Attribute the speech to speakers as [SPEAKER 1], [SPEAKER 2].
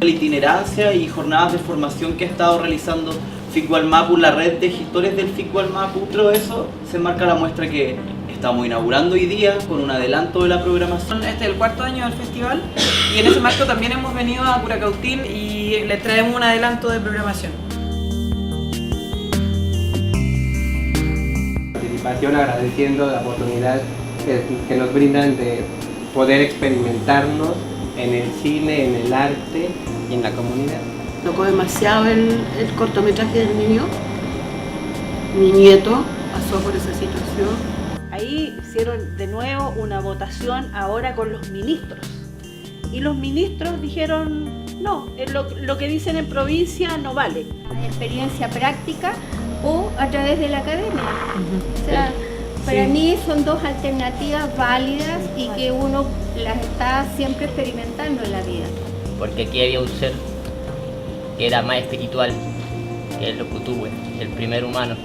[SPEAKER 1] La itinerancia y jornadas de formación que ha estado realizando FIC Mapu, la red de gestores del FIC Mapu, todo eso se marca la muestra que estamos inaugurando hoy día con un adelanto de la programación.
[SPEAKER 2] Este es el cuarto año del festival y en ese marco también hemos venido a Curacautín y les traemos un adelanto de programación.
[SPEAKER 3] Participación, agradeciendo la oportunidad que nos brindan de poder experimentarnos en el cine, en el arte y en la comunidad.
[SPEAKER 4] Tocó demasiado el cortometraje del niño. Mi nieto pasó por esa situación.
[SPEAKER 5] Ahí hicieron de nuevo una votación ahora con los ministros. Y los ministros dijeron, no, lo que dicen en provincia no vale.
[SPEAKER 6] Experiencia práctica o a través de la academia. O sea, para mí son dos alternativas válidas y que uno las está siempre experimentando en la vida.
[SPEAKER 7] Porque aquí había un ser que era más espiritual que el Locutube, el primer humano.